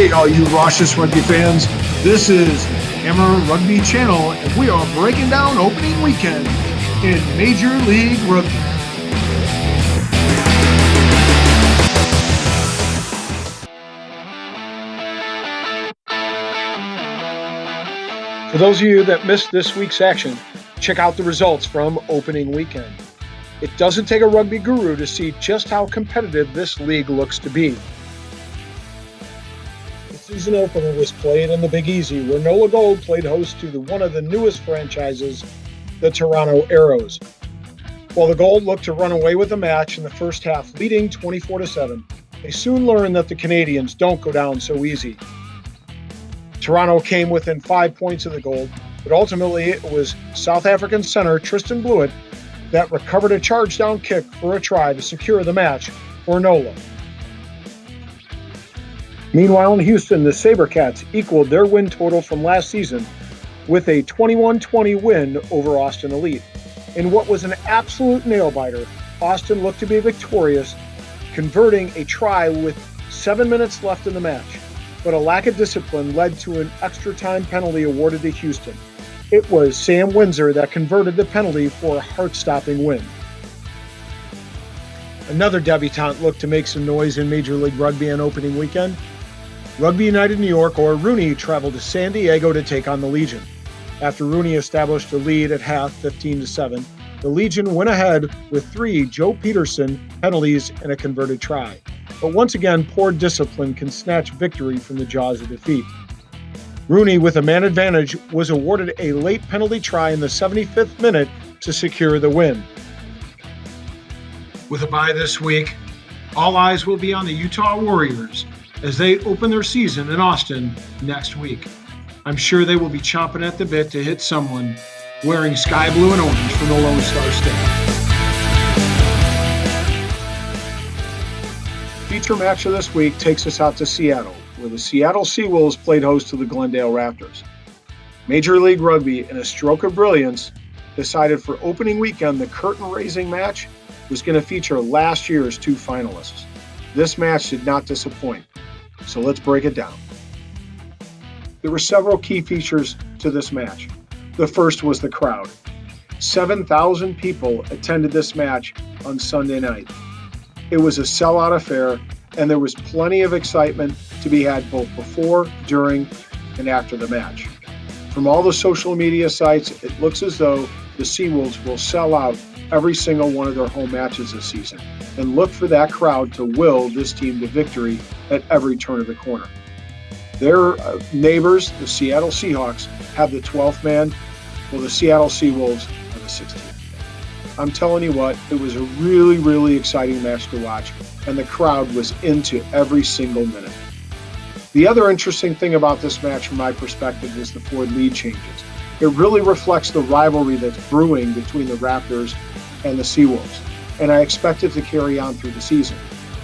Hey, all you Raucous Rugby fans. This is Hammer Rugby Channel, and we are breaking down opening weekend in Major League Rugby. For those of you that missed this week's action, check out the results from opening weekend. It doesn't take a rugby guru to see just how competitive this league looks to be. The season opener was played in the Big Easy, where NOLA Gold played host to one of the newest franchises, the Toronto Arrows. While the Gold looked to run away with the match in the first half, leading 24-7, they soon learned that the Canadians don't go down so easy. Toronto came within 5 points of the Gold, but ultimately it was South African center Tristan Blewett that recovered a charge-down kick for a try to secure the match for NOLA. Meanwhile, in Houston, the SaberCats equaled their win total from last season with a 21-20 win over Austin Elite. In what was an absolute nail-biter, Austin looked to be victorious, converting a try with 7 minutes left in the match. But a lack of discipline led to an extra time penalty awarded to Houston. It was Sam Windsor that converted the penalty for a heart-stopping win. Another debutante looked to make some noise in Major League Rugby on opening weekend. Rugby United New York, or RUNY, traveled to San Diego to take on the Legion. After RUNY established a lead at half, 15-7, the Legion went ahead with 3 Joe Peterson penalties and a converted try. But once again, poor discipline can snatch victory from the jaws of defeat. RUNY, with a man advantage, was awarded a late penalty try in the 75th minute to secure the win. With a bye this week, all eyes will be on the Utah Warriors as they open their season in Austin next week. I'm sure they will be chomping at the bit to hit someone wearing sky blue and orange from the Lone Star State. Feature match of this week takes us out to Seattle, where the Seattle Seawolves played host to the Glendale Raptors. Major League Rugby, in a stroke of brilliance, decided for opening weekend the curtain-raising match was going to feature last year's 2 finalists. This match did not disappoint, so let's break it down. There were several key features to this match. The first was the crowd. 7,000 people attended this match on Sunday night. It was a sellout affair, and there was plenty of excitement to be had both before, during, and after the match. From all the social media sites, it looks as though the Seawolves will sell out every single one of their home matches this season, and look for that crowd to will this team to victory at every turn of the corner. Their neighbors, the Seattle Seahawks, have the 12th man, while the Seattle Seawolves are the 16th. I'm telling you what, it was a really, really exciting match to watch, and the crowd was into every single minute. The other interesting thing about this match from my perspective is the 4 lead changes. It really reflects the rivalry that's brewing between the Raptors and the Seawolves, and I expect it to carry on through the season,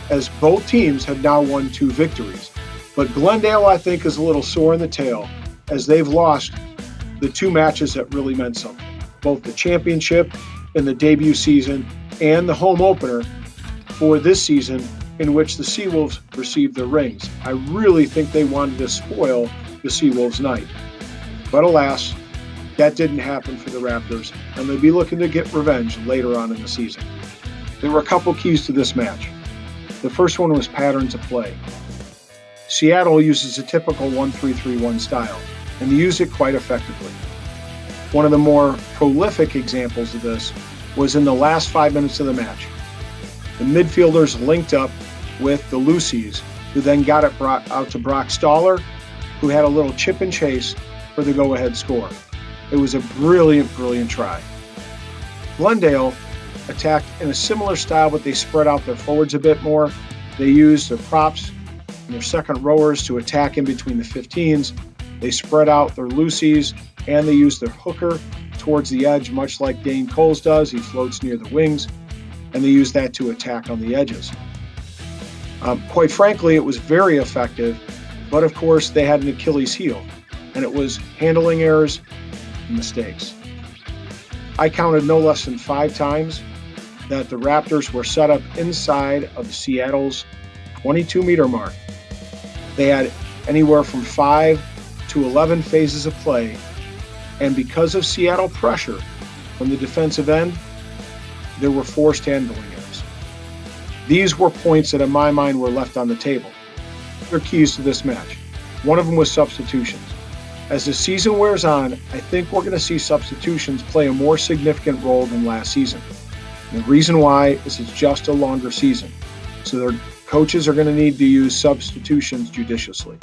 as both teams have now won 2 victories. But Glendale, I think, is a little sore in the tail, as they've lost the 2 matches that really meant something, both the championship in the debut season and the home opener for this season, in which the Seawolves received their rings. I really think they wanted to spoil the Seawolves' night. But alas, that didn't happen for the Raptors, and they'll be looking to get revenge later on in the season. There were a couple keys to this match. The first one was patterns of play. Seattle uses a typical 1-3-3-1 style, and they use it quite effectively. One of the more prolific examples of this was in the last 5 minutes of the match. The midfielders linked up with the Lucies, who then got it out to Brock Stoller, who had a little chip and chase for the go-ahead score. It was a brilliant, brilliant try. Glendale attacked in a similar style, but they spread out their forwards a bit more. They used their props and their second rowers to attack in between the 15s. They spread out their Lucies, and they used their hooker towards the edge, much like Dane Coles does. He floats near the wings, and they used that to attack on the edges. Quite frankly, it was very effective, but of course they had an Achilles heel, and it was handling errors and mistakes. I counted no less than 5 times that the Raptors were set up inside of Seattle's 22-meter mark. They had anywhere from 5 to 11 phases of play, and because of Seattle pressure from the defensive end, there were forced handling errors. These were points that in my mind were left on the table. They're keys to this match. One of them was substitutions. As the season wears on, I think we're going to see substitutions play a more significant role than last season. And the reason why is it's just a longer season. So their coaches are going to need to use substitutions judiciously.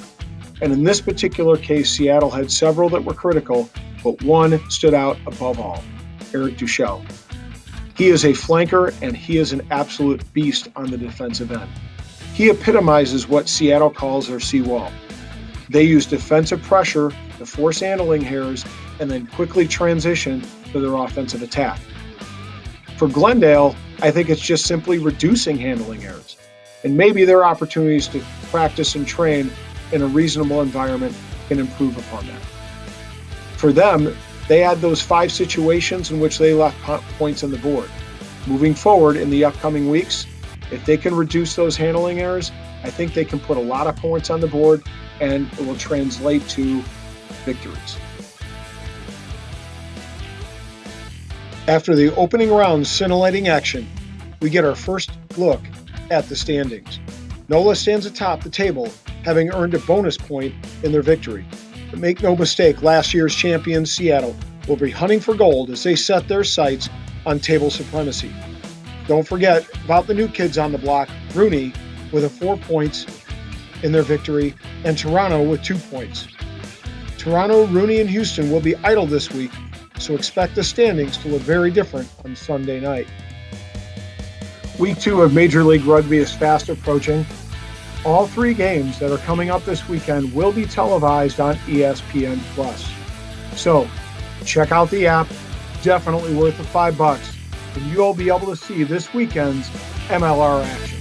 And in this particular case, Seattle had several that were critical, but one stood out above all, Eric Duchel. He is a flanker, and he is an absolute beast on the defensive end. He epitomizes what Seattle calls their seawall. They use defensive pressure to force handling errors and then quickly transition to their offensive attack. For Glendale, I think it's just simply reducing handling errors. And maybe their opportunities to practice and train in a reasonable environment can improve upon that. For them, they had those 5 situations in which they left points on the board. Moving forward in the upcoming weeks, if they can reduce those handling errors, I think they can put a lot of points on the board and it will translate to victories. After the opening round's scintillating action, we get our first look at the standings. NOLA stands atop the table, having earned a bonus point in their victory. But make no mistake, last year's champions, Seattle, will be hunting for gold as they set their sights on table supremacy. Don't forget about the new kids on the block, Rooney with 4 points in their victory, and Toronto with 2 points. Toronto, Rooney, and Houston will be idle this week, so expect the standings to look very different on Sunday night. Week 2 of Major League Rugby is fast approaching. All 3 games that are coming up this weekend will be televised on ESPN+. So check out the app, definitely worth the $5, and you'll be able to see this weekend's MLR action.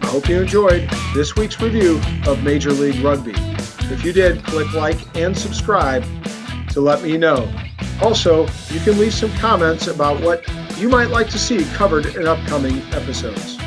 I hope you enjoyed this week's review of Major League Rugby. If you did, click like and subscribe to let me know. Also, you can leave some comments about what you might like to see covered in upcoming episodes.